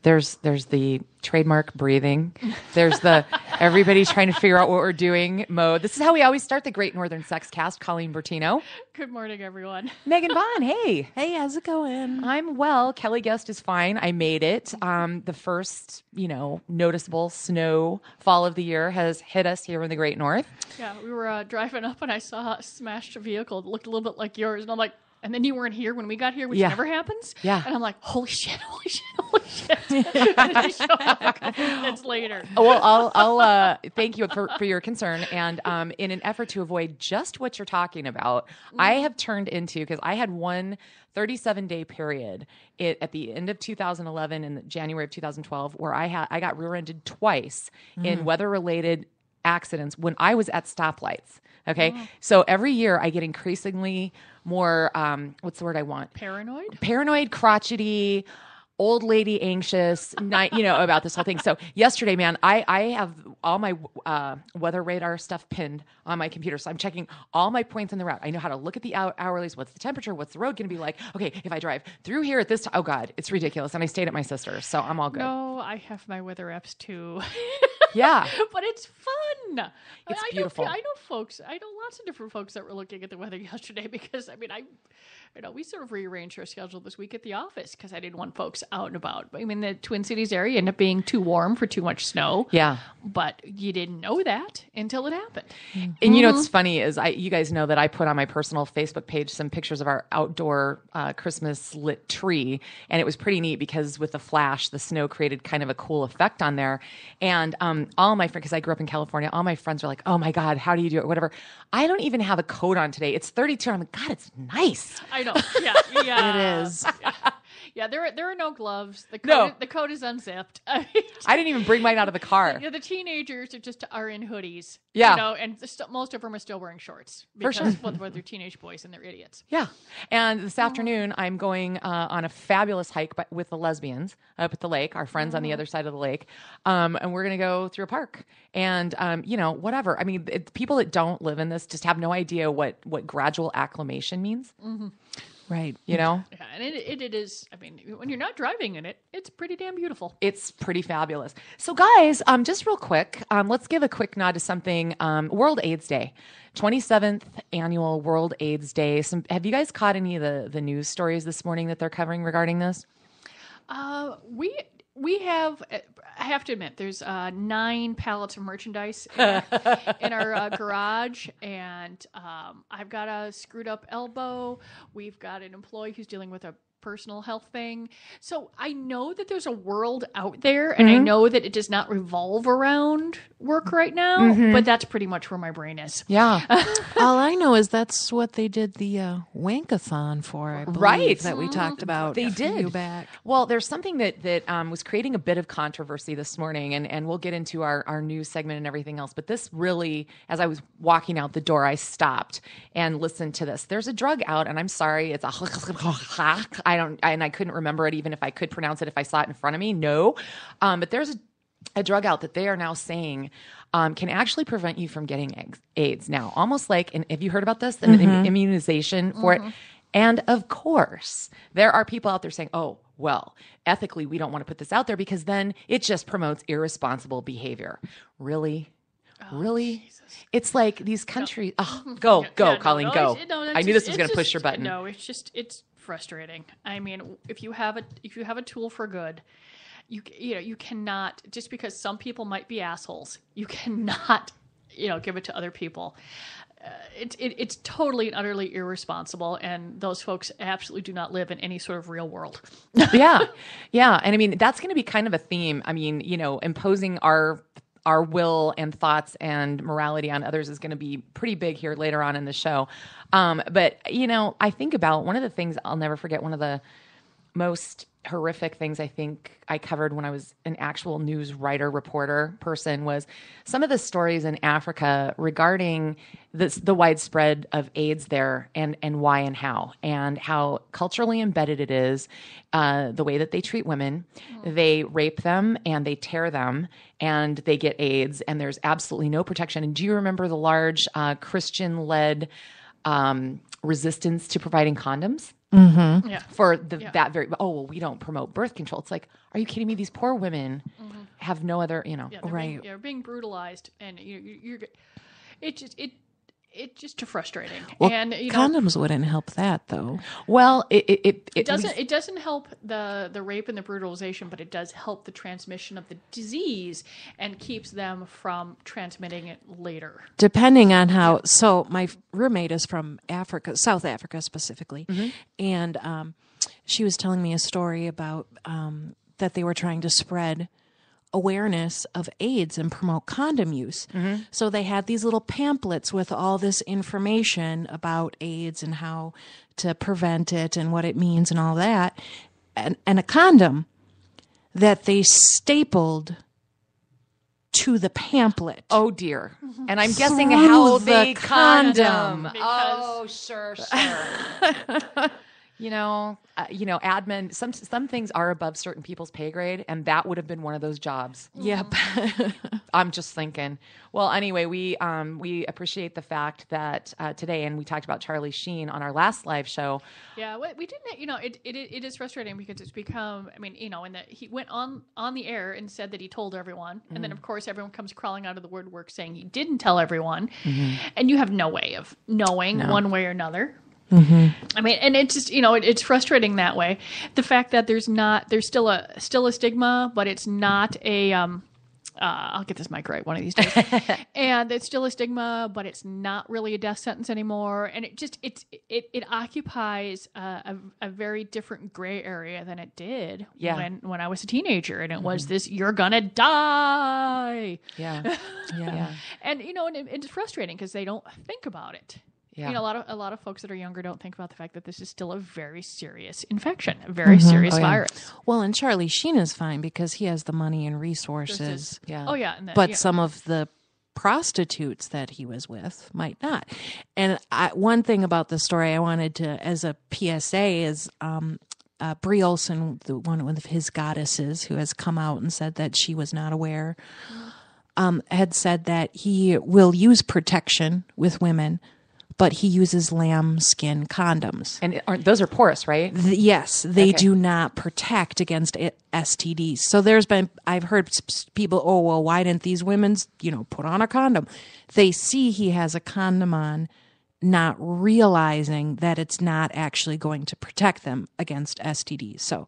There's the trademark breathing. There's the everybody trying to figure out what we're doing mode. This is how we always start the Great Northern Sexcast. Colleen Bertino. Good morning, everyone. Megan Vaughn, hey. Hey, how's it going? I'm well. Kelly Guest is fine. I made it. The first, noticeable snowfall of the year has hit us here in the Great North. Yeah, we were driving up and I saw a smashed vehicle that looked a little bit like yours. And I'm like, and then you weren't here when we got here, which never happens. Yeah. And I'm like, holy shit. And then I showed up a couple minutes later. Well, I'll thank you for your concern. And in an effort to avoid just what you're talking about, I have turned into, because I had one 37-day period at the end of 2011 and January of 2012 where I got rear-ended twice in weather-related accidents when I was at stoplights. Okay. Oh. So every year I get increasingly more, what's the word I want? Paranoid, crotchety, old lady anxious, about this whole thing. So yesterday, man, I have all my weather radar stuff pinned on my computer. So I'm checking all my points in the route. I know how to look at the hourlies. What's the temperature? What's the road going to be like? Okay, if I drive through here at this time, oh God, it's ridiculous. And I stayed at my sister's, so I'm all good. No, I have my weather apps too. Yeah. But it's fun. It's beautiful. I know lots of different folks that were looking at the weather yesterday because, we sort of rearranged our schedule this week at the office because I didn't want folks out and about. I mean, the Twin Cities area ended up being too warm for too much snow. Yeah. But you didn't know that until it happened. And what's funny is you guys know that I put on my personal Facebook page some pictures of our outdoor Christmas lit tree. And it was pretty neat because with the flash, the snow created kind of a cool effect on there. And all my friends, because I grew up in California, all my friends are like, oh my God, how do you do it? Whatever. I don't even have a coat on today. It's 32. I'm like, God, it's nice. I know. Yeah. It is. Yeah, there are no gloves. The coat is unzipped. I didn't even bring mine out of the car. The teenagers are in hoodies. Yeah. And most of them are still wearing shorts because they're teenage boys and they're idiots. Yeah. And this afternoon, I'm going on a fabulous hike with the lesbians up at the lake, our friends on the other side of the lake. And we're going to go through a park. And, whatever. I mean, people that don't live in this just have no idea what gradual acclimation means. Mm-hmm. Right. Yeah, and it is, when you're not driving in it, it's pretty damn beautiful. It's pretty fabulous. So guys, just real quick, let's give a quick nod to something. World AIDS Day, 27th annual World AIDS Day. Have you guys caught any of the news stories this morning that they're covering regarding this? We have, I have to admit, there's 9 pallets of merchandise in our garage, and I've got a screwed up elbow. We've got an employee who's dealing with a personal health thing. So I know that there's a world out there, and I know that it does not revolve around work right now, but that's pretty much where my brain is. Yeah. All I know is that's what they did the Wankathon for, I believe, that we talked about They a did. few back. Well, there's something that was creating a bit of controversy this morning, and we'll get into our news segment and everything else. But this really, as I was walking out the door, I stopped and listened to this. There's a drug out, and I'm sorry, it's a I couldn't remember it even if I could pronounce it if I saw it in front of me. No. But there's a drug out that they are now saying can actually prevent you from getting AIDS. Now, almost like, and have you heard about this? An immunization for it. And of course, there are people out there saying, oh, well, ethically, we don't want to put this out there because then it just promotes irresponsible behavior. Really? Really? Jesus. It's like these countries. No. Oh, go, Colleen, go. I knew this was going to push your button. No, it's frustrating. I mean, if you have a tool for good, you cannot, just because some people might be assholes, you cannot, give it to other people. It's totally and utterly irresponsible, and those folks absolutely do not live in any sort of real world. Yeah. And that's going to be kind of a theme. Imposing our will and thoughts and morality on others is going to be pretty big here later on in the show. But I think about one of the things I'll never forget, one of the most horrific things I think I covered when I was an actual news writer, reporter person, was some of the stories in Africa regarding the widespread of AIDS there and why and how culturally embedded it is, the way that they treat women. They rape them and they tear them and they get AIDS, and there's absolutely no protection. And do you remember the large Christian-led resistance to providing condoms? for that very, we don't promote birth control. It's like, are you kidding me? These poor women have no other, they're being brutalized, and it's just too frustrating. Well, and condoms wouldn't help that, though. Well, it doesn't help the rape and the brutalization, but it does help the transmission of the disease and keeps them from transmitting it later. Depending on how. So my roommate is from Africa, South Africa specifically, and she was telling me a story about that they were trying to spread awareness of AIDS and promote condom use. So they had these little pamphlets with all this information about AIDS and how to prevent it and what it means and all that, and a condom that they stapled to the pamphlet. Oh dear. And I'm guessing how the they condom. Oh, sure. Admin, some things are above certain people's pay grade, and that would have been one of those jobs. Yep. I'm just thinking. Well, anyway, we appreciate the fact that today, and we talked about Charlie Sheen on our last live show. Yeah, we didn't, it is frustrating because it's become, and that he went on the air and said that he told everyone. And then, of course, everyone comes crawling out of the woodwork saying he didn't tell everyone. And you have no way of knowing one way or another. And it's just, it's frustrating that way. The fact that there's still a stigma, but it's not a, I'll get this mic right one of these days. And it's still a stigma, but it's not really a death sentence anymore. And it occupies a very different gray area than it did when I was a teenager. And it was this, you're gonna die. Yeah. And, and it's frustrating because they don't think about it. Yeah. A lot of folks that are younger don't think about the fact that this is still a very serious infection, a very serious virus. Well, and Charlie Sheen is fine because he has the money and resources. But some of the prostitutes that he was with might not. And one thing about the story I wanted to, as a PSA, is Brie Olson, one of his goddesses, who has come out and said that she was not aware, had said that he will use protection with women, but he uses lambskin condoms. And those are porous, right? Yes, they do not protect against STDs. So I've heard people, why didn't these women, put on a condom? They see he has a condom on, not realizing that it's not actually going to protect them against STDs. So,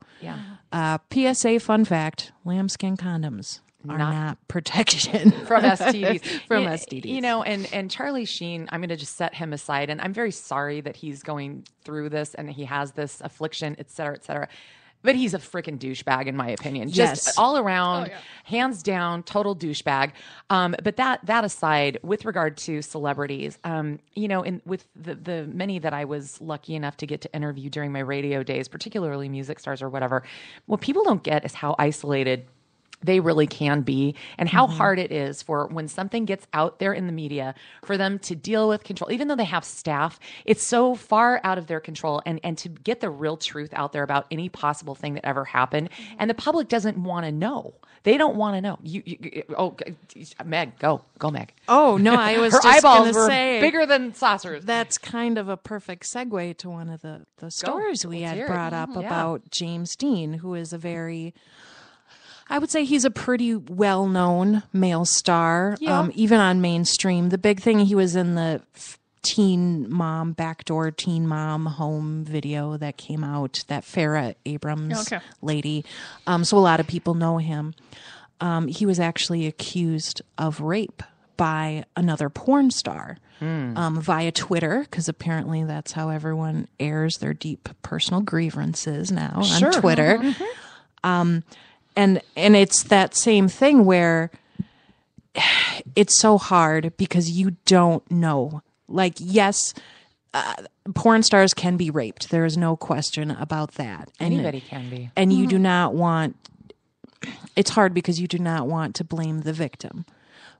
PSA fun fact, lambskin condoms are not protection from STDs. STDs. And Charlie Sheen, I'm going to just set him aside. And I'm very sorry that he's going through this and he has this affliction, et cetera, et cetera. But he's a freaking douchebag, in my opinion. Just all around, hands down, total douchebag. But that aside, with regard to celebrities, with the many that I was lucky enough to get to interview during my radio days, particularly music stars or whatever, what people don't get is how isolated they really can be, and how hard it is for when something gets out there in the media for them to deal with control. Even though they have staff, it's so far out of their control, and to get the real truth out there about any possible thing that ever happened. And the public doesn't want to know. They don't want to know. Meg, go Meg. Oh no, I was her just eyeballs were say, bigger than saucers. That's kind of a perfect segue to one of the stories we had brought up about James Dean, who is I would say he's a pretty well-known male star, even on mainstream. The big thing, he was in the backdoor teen mom home video that came out, that Farrah Abrams lady. So a lot of people know him. He was actually accused of rape by another porn star via Twitter, because apparently that's how everyone airs their deep personal grievances now on Twitter. And it's that same thing where it's so hard because you don't know. Like, yes, porn stars can be raped. There is no question about that. Anybody can be. And you do not want... It's hard because you do not want to blame the victim.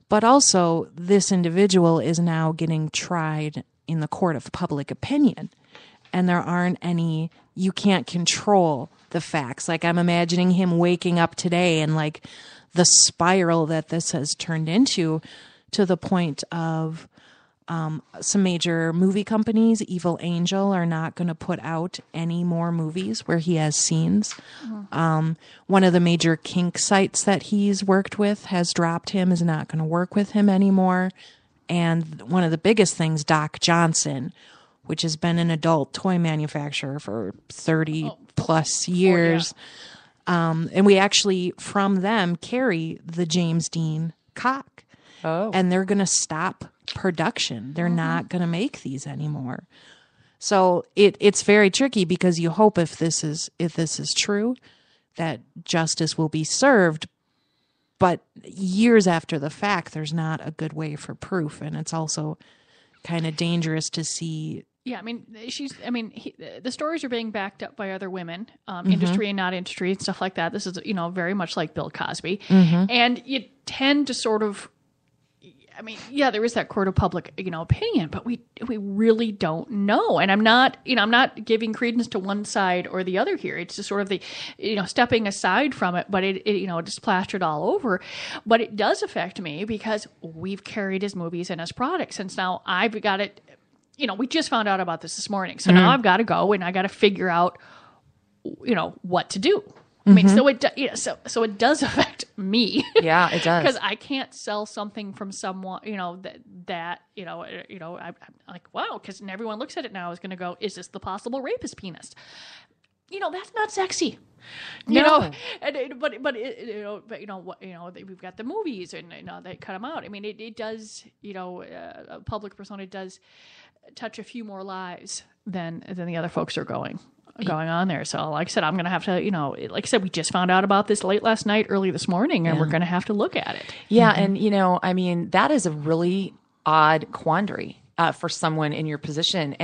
But also, this individual is now getting tried in the court of public opinion. And there aren't any... You can't control the facts. Like, I'm imagining him waking up today and like the spiral that this has turned into, to the point of Some major movie companies, Evil Angel, are not going to put out any more movies where he has scenes. One of the major kink sites that he's worked with has dropped him, is not going to work with him anymore. And one of the biggest things, Doc Johnson, which has been an adult toy manufacturer for 30 plus years. And we actually, from them, carry the James Dean cock. And they're going to stop production. They're not going to make these anymore. So it's very tricky, because you hope if this is true, that justice will be served. But years after the fact, there's not a good way for proof. And it's also kind of dangerous to see. Yeah, I mean, the stories are being backed up by other women, industry and not industry and stuff like that. This is, very much like Bill Cosby. And you tend to sort of, there is that court of public, opinion, but we really don't know. And I'm not giving credence to one side or the other here. It's just sort of the, stepping aside from it, but it just plastered all over. But it does affect me, because we've carried his movies and his products since now I've got it. We just found out about this morning. So now I've got to go and I got to figure out, what to do. So it does affect me. Yeah, it does. Because I can't sell something from someone, I'm like, wow, because everyone looks at it now is going to go, is this the possible rapist penis? That's not sexy. We've got the movies and they cut them out. It does, a public persona does touch a few more lives than the other folks are going on there. So like I said, I'm going to have to, like I said, we just found out about this late last night, early this morning, and we're going to have to look at it. Yeah. And, that is a really odd quandary for someone in your position.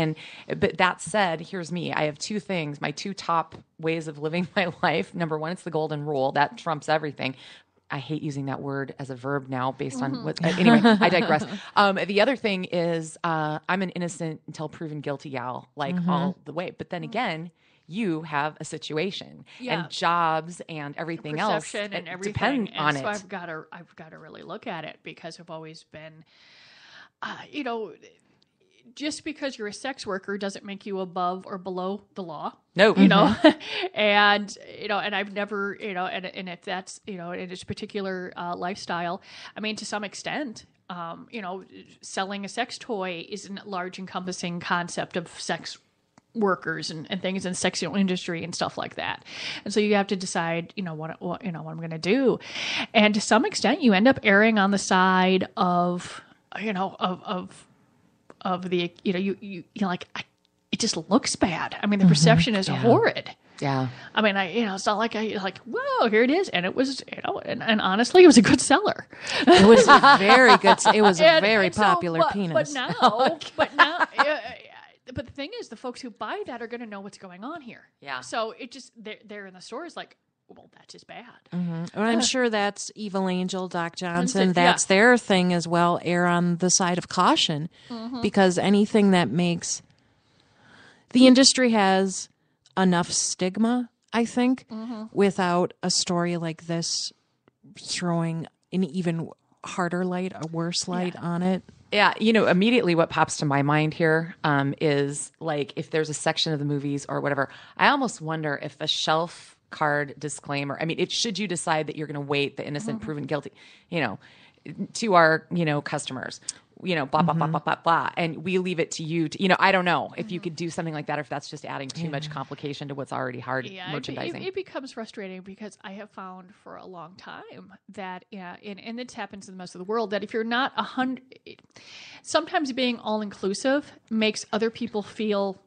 But that said, here's me. I have two things, my two top ways of living my life. Number one, it's the golden rule. That trumps everything. I hate using that word as a verb now based on what, anyway, I digress. The other thing is, I'm an innocent until proven guilty gal, all the way. But then again, you have a situation and jobs and everything else and everything depend on it. So I've got to really look at it, because I've always been, just because you're a sex worker doesn't make you above or below the law. No. And, and I've never, and if that's, in this particular lifestyle, to some extent, selling a sex toy is a large encompassing concept of sex workers and things in the sexual industry and stuff like that. And so you have to decide, what I'm going to do. And to some extent, you end up erring on the side of the, it just looks bad. The perception is horrid. Yeah. It's not like whoa, here it is. And it was, and honestly, it was a good seller. It was very good. It was a very popular penis. But now, but the thing is, the folks who buy that are going to know what's going on here. Yeah. So it just, they're in the stores like, well, that's just bad. And I'm sure that's Evil Angel, Doc Johnson. That's their thing as well. Err on the side of caution, because anything that makes the industry has enough stigma, I think, without a story like this throwing an even harder light, a worse light on it. Yeah, immediately what pops to my mind here is if there's a section of the movies or whatever, I almost wonder if a shelf card disclaimer, should you decide that you're going to weight the innocent proven guilty, to our, customers, blah, blah, blah, blah, blah, blah. And we leave it to you to, I don't know if you could do something like that, or if that's just adding too much complication to what's already hard merchandising. It becomes frustrating, because I have found for a long time that, and it happens in most of the world, that if you're not 100, sometimes being all-inclusive makes other people feel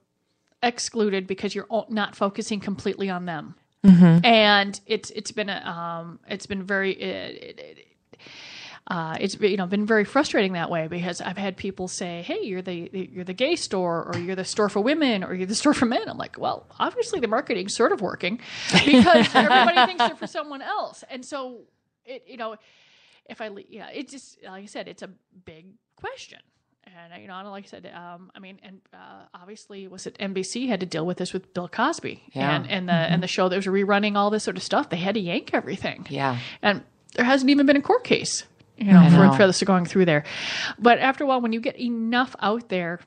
excluded, because you're not focusing completely on them. And it's been been very frustrating that way, because I've had people say, "Hey, you're the gay store, or you're the store for women, or you're the store for men." I'm like, well, obviously the marketing's sort of working, because everybody thinks they're for someone else, and so it just, like I said, it's a big question. And, like I said, obviously, was it NBC had to deal with this with Bill Cosby, and the show that was rerunning all this sort of stuff. They had to yank everything. Yeah. And there hasn't even been a court case for this going through there. But after a while, when you get enough out there,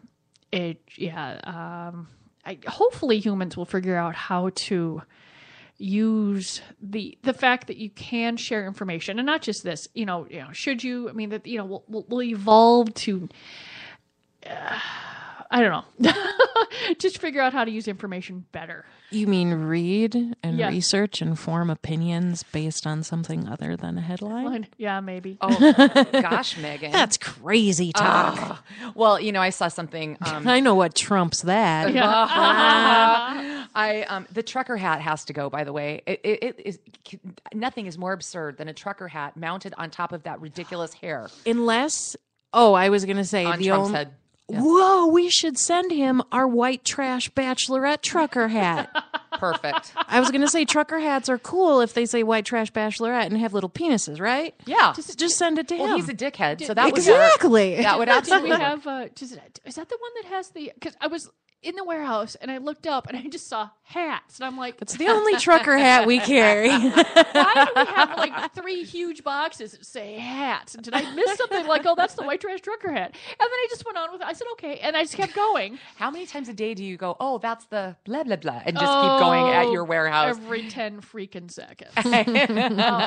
hopefully humans will figure out how to use the fact that you can share information, and not just this. Should you? I mean, that we'll evolve to. I don't know. Just figure out how to use information better. You mean read and research and form opinions based on something other than a headline? Yeah, maybe. Oh, gosh, Megan. That's crazy talk. Well, I saw something. I know what trumps that. The trucker hat has to go, by the way. It is nothing is more absurd than a trucker hat mounted on top of that ridiculous hair. Unless, I was going to say. On Trump's head. Yes. Whoa, we should send him our white trash bachelorette trucker hat. Perfect. I was going to say trucker hats are cool if they say white trash bachelorette and have little penises, right? Yeah. Just send it to him. Well, he's a dickhead, so that exactly. That would absolutely. Did we have? Is that the one that has the? Because I was in the warehouse and I looked up and I just saw hats and I'm like, it's the only trucker hat we carry. Why do we have like 3 huge boxes that say hats? And did I miss something? Like, that's the white trash trucker hat. And then I just went on with it. I said, okay. And I just kept going. How many times a day do you go, that's the blah, blah, blah, and just keep going at your warehouse? Every 10 freaking seconds.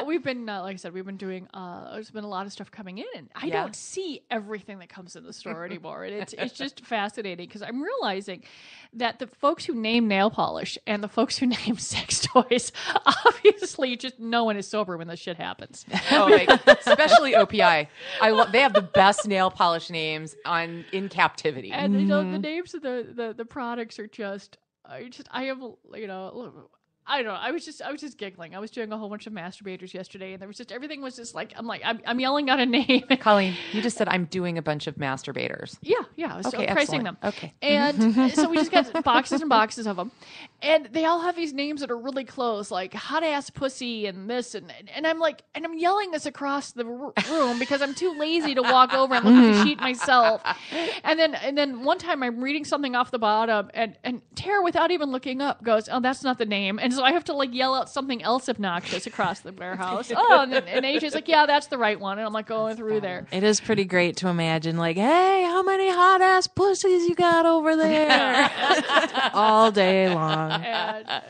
We've been, like I said, we've been doing, there's been a lot of stuff coming in and I don't see everything that comes in the store anymore. And it's just fascinating because I'm realizing that the folks who name nail polish and the folks who name sex toys, obviously just no one is sober when this shit happens. Especially OPI. They have the best nail polish names in captivity. And the names of the products are just, I don't know. I was just giggling. I was doing a whole bunch of masturbators yesterday, and there was just everything was just like I'm yelling out a name. Colleen, you just said I'm doing a bunch of masturbators. Yeah. I was pricing them. Okay, and so we just got boxes and boxes of them, and they all have these names that are really close, like hot ass pussy and this and I'm like, and I'm yelling this across the room because I'm too lazy to walk over and look at the sheet myself. And then one time I'm reading something off the bottom, and Tara, without even looking up, goes, "Oh, that's not the name," and so I have to yell out something else obnoxious across the warehouse. And AJ's like, "Yeah, that's the right one." And I'm like going through there. It is pretty great to imagine, like, hey, how many hot ass pussies you got over there? All day long. And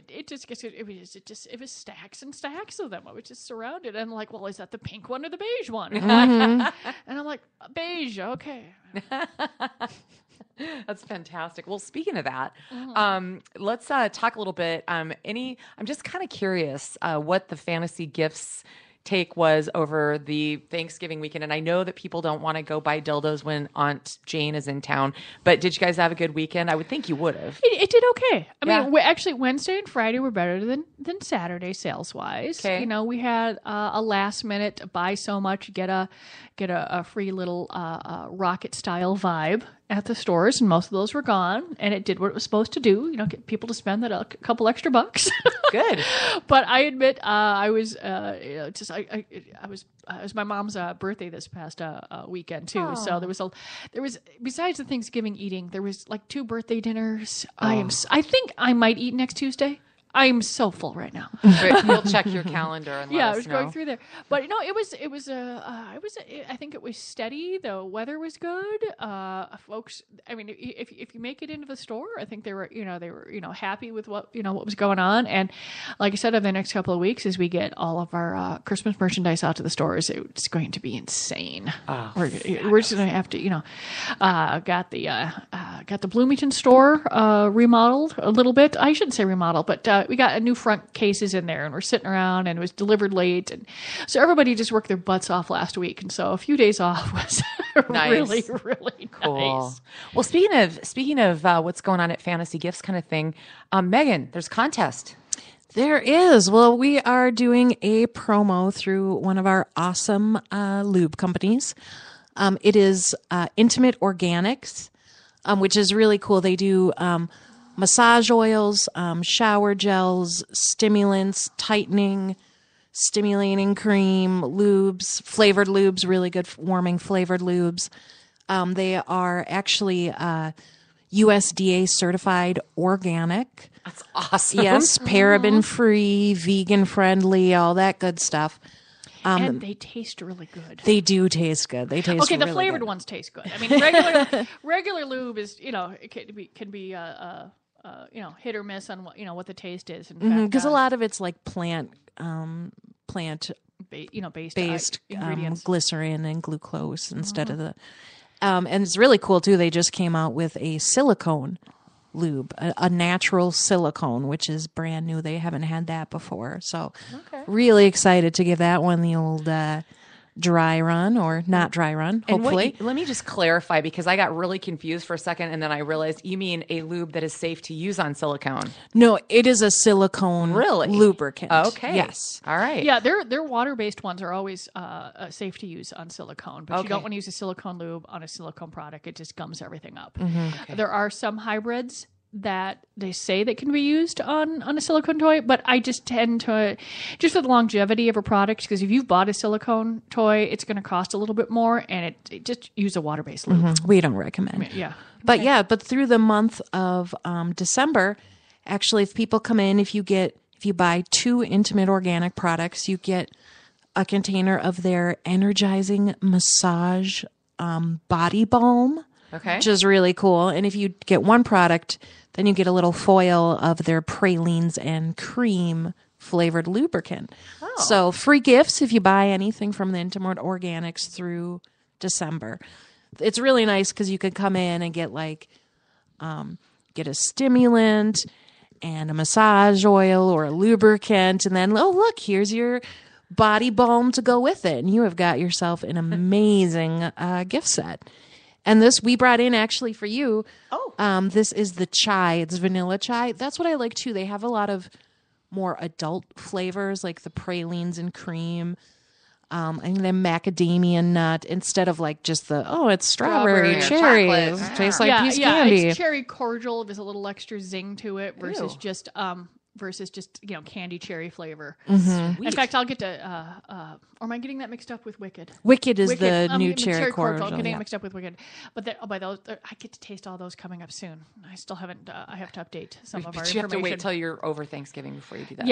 it was stacks and stacks of them. I was just surrounded. And I'm like, well, is that the pink one or the beige one? And I'm like, beige, okay. That's fantastic. Well, speaking of that, let's talk a little bit. I'm just kind of curious what the fantasy gifts take was over the Thanksgiving weekend. And I know that people don't want to go buy dildos when Aunt Jane is in town, but did you guys have a good weekend? I would think you would have. It did okay. I mean, actually Wednesday and Friday were better than Saturday sales wise. Okay. We had a last minute buy so much, get a free little rocket style vibe at the stores, and most of those were gone, and it did what it was supposed to do, get people to spend a couple extra bucks. Good. But I admit, it was my mom's birthday this past weekend too. Oh. So there was besides the Thanksgiving eating, there was like 2 birthday dinners. Oh. I think I might eat next Tuesday. I'm so full right now. You'll check your calendar and let us know. I was going through there, but I think it was steady. The weather was good. Folks, I mean, if you make it into the store, I think they were happy with what was going on. And like I said, over the next couple of weeks, as we get all of our Christmas merchandise out to the stores, it's going to be insane. Oh, we're just going to have to, got the Bloomington store remodeled a little bit. I shouldn't say remodeled, but we got a new front cases in there, and we're sitting around, and it was delivered late, and so everybody just worked their butts off last week, and so a few days off was nice. really, really cool. Nice. Well, speaking of what's going on at Fantasy Gifts kind of thing, Megan, there's a contest. There is. Well, we are doing a promo through one of our awesome lube companies. It is Intimate Organics, which is really cool. They do massage oils, shower gels, stimulants, tightening, stimulating cream, lubes, flavored lubes, really good warming flavored lubes. They are actually USDA certified organic. That's awesome. Yes, paraben free, vegan friendly, all that good stuff. And they taste really good. They do taste good. They taste okay. The really flavored good. ones taste good. I mean, regular lube is it can be hit or miss on what the taste is. Because a lot of it's like plant based ingredients, glycerin and glucose instead of the. And it's really cool too. They just came out with a silicone lube, a natural silicone, which is brand new. They haven't had that before, so really excited to give that one the old dry run or not dry run. Hopefully, let me just clarify because I got really confused for a second, and then I realized you mean a lube that is safe to use on silicone. No, it is a silicone lubricant. Okay, yes, all right. Yeah, their water-based ones are always safe to use on silicone, but you don't want to use a silicone lube on a silicone product. It just gums everything up. There are some hybrids that they say that can be used on a silicone toy, but I just tend to, just for the longevity of a product, because if you've bought a silicone toy, it's going to cost a little bit more, and it just use a water-based lube. We don't recommend. But through the month of December, actually, if people come in, if you buy 2 Intimate Organic products, you get a container of their energizing massage body balm. Okay. Which is really cool. And if you get 1 product, then you get a little foil of their pralines and cream flavored lubricant. Oh. So free gifts if you buy anything from the Intimate Organics through December. It's really nice because you can come in and get get a stimulant and a massage oil or a lubricant. And then, look, here's your body balm to go with it. And you have got yourself an amazing gift set. And this we brought in actually for you. This is the chai. It's vanilla chai. That's what I like too. They have a lot of more adult flavors like the pralines and cream. And then macadamia nut instead of like just it's strawberry cherry. It tastes like piece of candy. It's cherry cordial. There's a little extra zing to it versus just candy cherry flavor. In fact, I'll get to or am I getting that mixed up with Wicked? Wicked is the new cherry cordial. I'm getting it mixed up with Wicked. But by those, I get to taste all those coming up soon. I still haven't. I have to update some of our information. You have to wait till you're over Thanksgiving before you do that.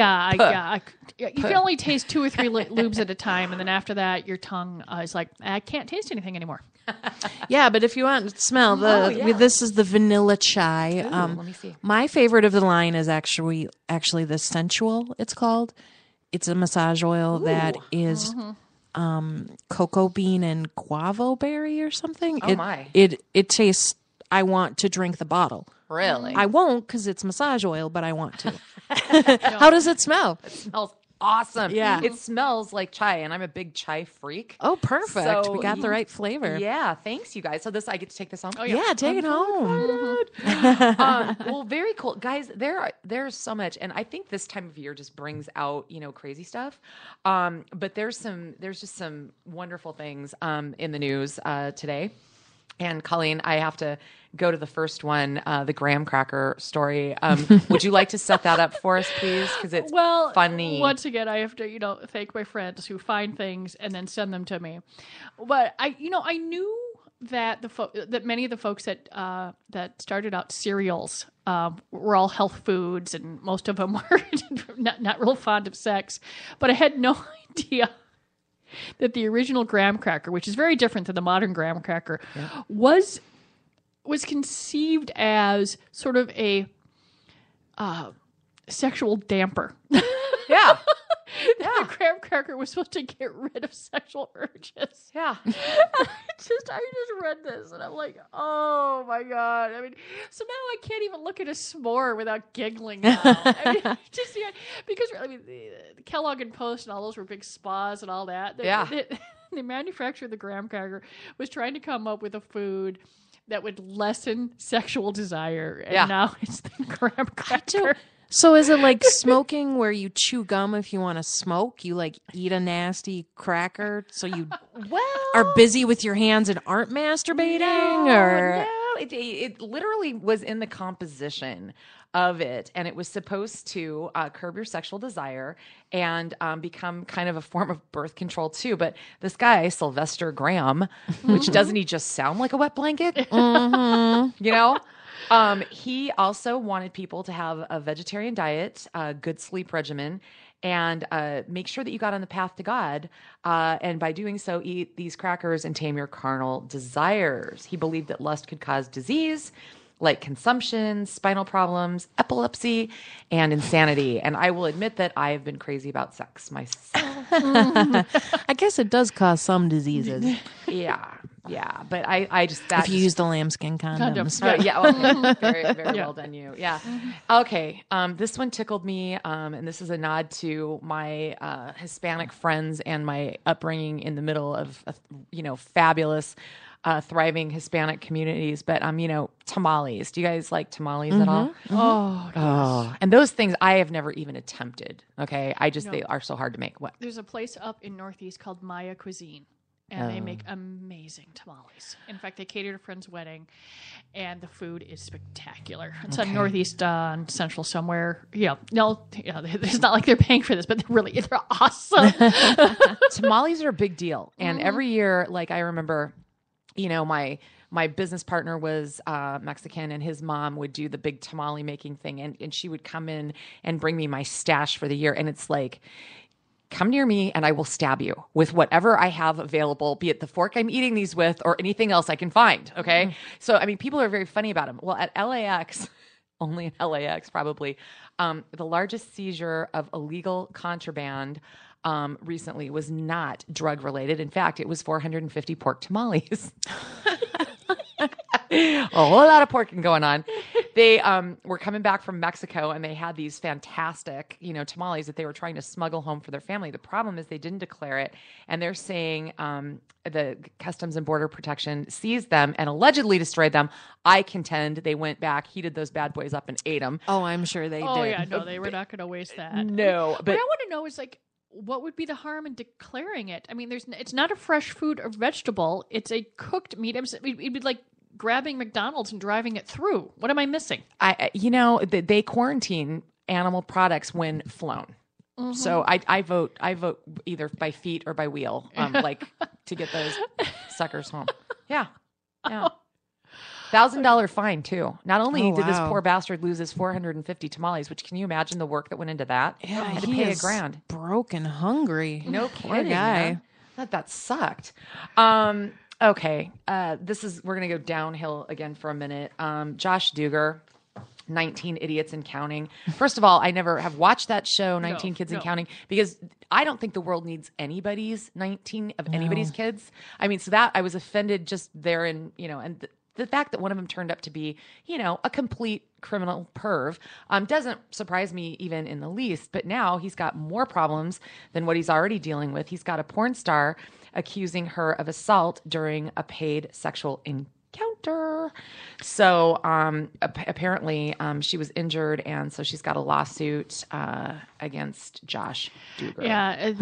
You can only taste 2 or 3 lubes at a time, and then after that, your tongue is like, I can't taste anything anymore. Yeah, but if you want to smell this is the vanilla chai. Ooh, let me see. My favorite of the line is actually the Sensual. It's called. It's a massage oil that is cocoa bean and guava berry or something. It tastes. I want to drink the bottle. Really? I won't because it's massage oil, but I want to. How does it smell? It smells awesome. Yeah. It smells like chai, and I'm a big chai freak. Oh, perfect. So we got the right flavor. Yeah, thanks, you guys. So I get to take this home? Oh, yeah, take it home. Well, very cool. Guys, there's so much, and I think this time of year just brings out, crazy stuff. But there's just some wonderful things in the news today. And Colleen, I have to go to the first one, the graham cracker story. Would you like to set that up for us, please? Because it's funny. Once again, I have to, thank my friends who find things and then send them to me. But I knew that that many of the folks that started out cereals were all health foods, and most of them were not real fond of sex. But I had no idea that the original graham cracker, which is very different than the modern graham cracker, was conceived as sort of a sexual damper. Yeah. The graham cracker was supposed to get rid of sexual urges. Yeah. I just read this and I'm like, oh my God. I mean, so now I can't even look at a s'more without giggling now. Because the Kellogg and Post and all those were big spas and all that. The manufacturer of the graham cracker was trying to come up with a food that would lessen sexual desire. And now it's the graham cracker. So is it like smoking where you chew gum if you want to smoke? You like eat a nasty cracker so you are busy with your hands and aren't masturbating? No, it literally was in the composition of it, and it was supposed to curb your sexual desire and become kind of a form of birth control too. But this guy, Sylvester Graham, which doesn't he just sound like a wet blanket? He also wanted people to have a vegetarian diet, a good sleep regimen, and make sure that you got on the path to God. And by doing so, eat these crackers and tame your carnal desires. He believed that lust could cause disease, like consumption, spinal problems, epilepsy, and insanity. And I will admit that I have been crazy about sex myself. I guess it does cause some diseases. Yeah. But I just... If you use the lambskin condoms. Okay. Very well done, you. Yeah. Okay. This one tickled me, and this is a nod to my Hispanic friends and my upbringing in the middle of, fabulous... thriving Hispanic communities, but tamales. Do you guys like tamales at all? Oh, and those things I have never even attempted. Okay, they are so hard to make. What? There's a place up in Northeast called Maya Cuisine, and they make amazing tamales. In fact, they catered a friend's wedding, and the food is spectacular. It's on Northeast Central somewhere. It's not like they're paying for this, but they're awesome. Tamales are a big deal, and every year, like I remember. My business partner was Mexican, and his mom would do the big tamale making thing, and she would come in and bring me my stash for the year. And it's like, come near me and I will stab you with whatever I have available, be it the fork I'm eating these with or anything else I can find. Okay. So, people are very funny about them. Well, at LAX, only in LAX probably, the largest seizure of illegal contraband recently was not drug related. In fact, it was 450 pork tamales. A whole lot of porking going on. They were coming back from Mexico, and they had these fantastic, tamales that they were trying to smuggle home for their family. The problem is they didn't declare it, and they're saying the Customs and Border Protection seized them and allegedly destroyed them. I contend they went back, heated those bad boys up, and ate them. Oh, I'm sure they did. Oh yeah, no, they were not going to waste that. No, but what I want to know is what would be the harm in declaring it? It's not a fresh food or vegetable. It's a cooked meat. It'd be like grabbing McDonald's and driving it through. What am I missing? They quarantine animal products when flown. Mm-hmm. So I vote either by feet or by wheel, to get those suckers home. Yeah. $1,000 fine too. Not only did this poor bastard lose his 450 tamales, which can you imagine the work that went into that? Yeah, he had to pay $1,000. Broken, hungry. No kidding. Poor guy. That sucked. Okay. We're gonna go downhill again for a minute. Josh Duggar, 19 Idiots and Counting. First of all, I never have watched that show, 19 Kids and Counting, because I don't think the world needs anybody's kids. So that I was offended just there, and the fact that one of them turned up to be, a complete criminal perv doesn't surprise me even in the least. But now he's got more problems than what he's already dealing with. He's got a porn star accusing her of assault during a paid sexual encounter. So apparently she was injured, and so she's got a lawsuit against Josh Duggar. Yeah,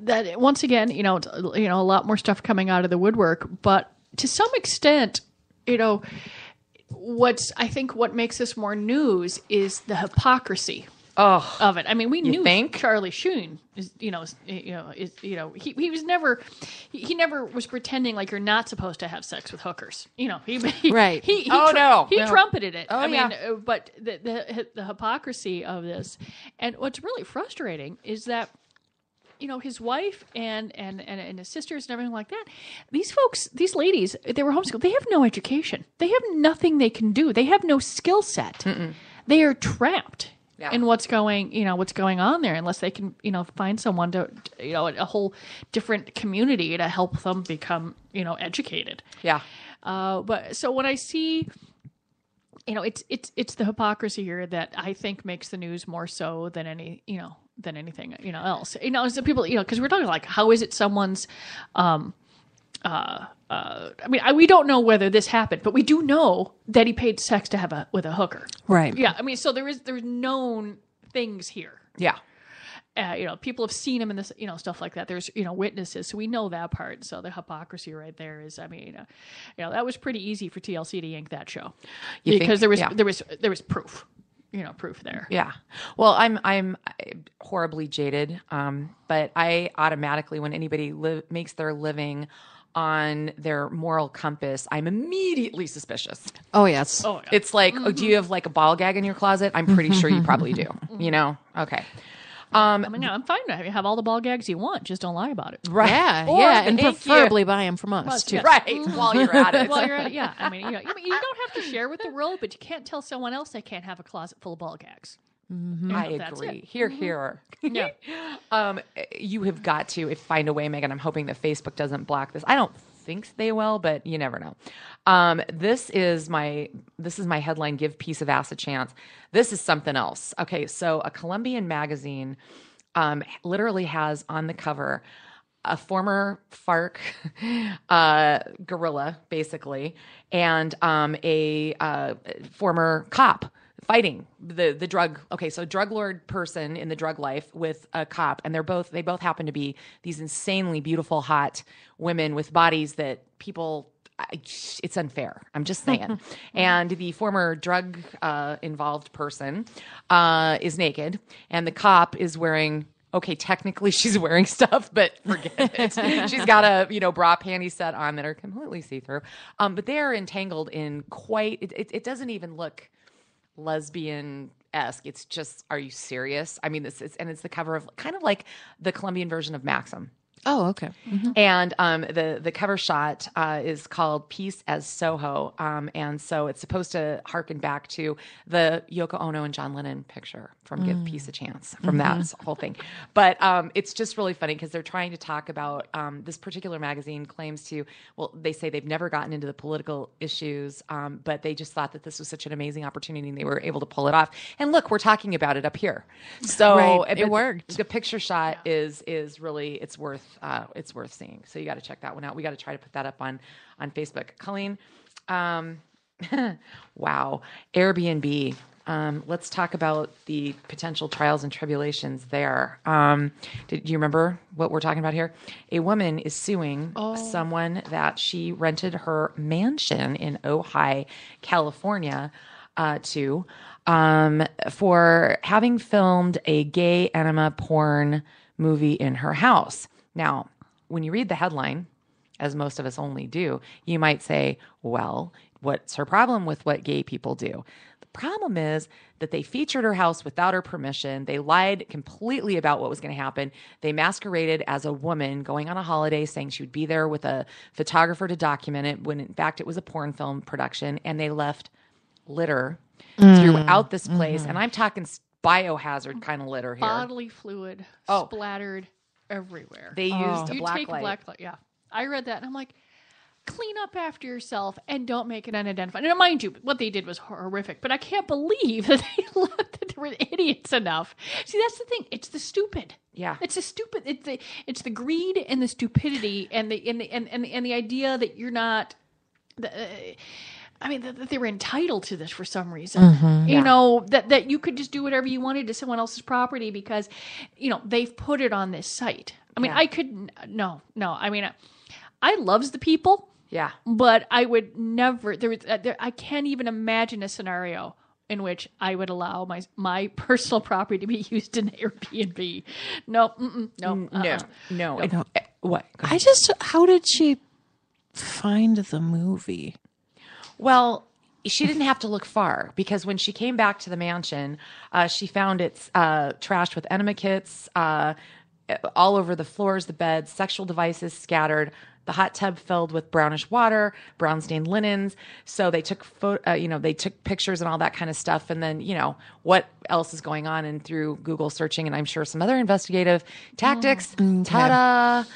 that once again, a lot more stuff coming out of the woodwork, but to some extent. What makes this more news is the hypocrisy of it. We knew Charlie Sheen he was pretending like you're not supposed to have sex with hookers. He trumpeted it. But the hypocrisy of this, and what's really frustrating is that. His wife and his sisters and everything like that. These folks, these ladies, they were homeschooled. They have no education. They have nothing they can do. They have no skill set. Mm-mm. They are trapped in what's going on there, unless they can, find someone to, a whole different community to help them become, educated. Yeah. But so when I see. It's the hypocrisy here that I think makes the news more so than anything else. So people, because we're talking how is it someone's, we don't know whether this happened, but we do know that he paid sex to have with a hooker. Right. Yeah. So there's known things here. Yeah. People have seen him in this, stuff like that. There's, witnesses. So we know that part. So the hypocrisy right there is, that was pretty easy for TLC to yank that show because there was proof, proof there. Yeah. Well, I'm horribly jaded. But I automatically, when anybody makes their living on their moral compass, I'm immediately suspicious. Oh, yes. Oh, yeah. It's like, do you have a ball gag in your closet? I'm pretty sure you probably do, Okay. I mean, I'm fine to have all the ball gags you want. Just don't lie about it. Right. Yeah, and preferably buy them from us, too. Yes. Right. While you're at it. While you're at it, yeah. I mean, you don't have to share with the world, but you can't tell someone else they can't have a closet full of ball gags. I agree. Here, here. Yeah. You have got to find a way, Megan. I'm hoping that Facebook doesn't block this. I don't think they will, but you never know. This is my headline: Give Piece of Ass a Chance. This is something else. Okay, so a Colombian magazine literally has on the cover a former FARC guerrilla, basically, and a former cop fighting the drug. Okay, so drug lord person in the drug life with a cop, and they both happen to be these insanely beautiful, hot women with bodies that people. It's unfair. I'm just saying. And the former drug involved person is naked, and the cop is wearing. Okay, technically she's wearing stuff, but forget it. She's got a bra panty set on that are completely see through. But they are entangled in quite. It doesn't even look lesbian-esque. It's just, are you serious? I mean, it's the cover of kind of like the Colombian version of Maxim. Oh, okay. Mm-hmm. And the cover shot is called Peace as Soho. And so it's supposed to harken back to the Yoko Ono and John Lennon picture from Give Peace a Chance, from that whole thing. But it's just really funny because they're trying to talk about this particular magazine claims to, well, they say they've never gotten into the political issues, but they just thought that this was such an amazing opportunity and they were able to pull it off. And look, we're talking about it up here. So right. It worked. The picture shot is really, it's worth seeing. So you got to check that one out. We got to try to put that up on Facebook. Colleen, wow. Airbnb. Let's talk about the potential trials and tribulations there. Do you remember what we're talking about here? A woman is suing someone that she rented her mansion in Ojai, California, to for having filmed a gay enema porn movie in her house. Now, when you read the headline, as most of us only do, you might say, well, what's her problem with what gay people do? The problem is that they featured her house without her permission. They lied completely about what was going to happen. They masqueraded as a woman going on a holiday saying she would be there with a photographer to document it, when in fact it was a porn film production, and they left litter throughout this place. And I'm talking biohazard kind of litter here. Bodily fluid splattered everywhere. They used you black take light. black light. Yeah, I read that and I'm like, clean up after yourself and don't make it unidentified. And mind you, what they did was horrific, but I can't believe that that they were idiots enough. See, that's the thing. It's the stupid. Yeah, it's the stupid. It's the greed and the stupidity and the idea that you're not. I mean, that they were entitled to this for some reason. You know, that you could just do whatever you wanted to someone else's property because, they've put it on this site. I mean, I could, no. I mean, I loves the people. Yeah. But I would never, I can't even imagine a scenario in which I would allow my personal property to be used in Airbnb. No. What? How did she find the movie? Well, she didn't have to look far because when she came back to the mansion, she found it trashed with enema kits all over the floors, the beds, sexual devices scattered, the hot tub filled with brownish water, brown stained linens. So they took they took pictures and all that kind of stuff. And then, what else is going on? And through Google searching, and I'm sure some other investigative tactics, ta-da!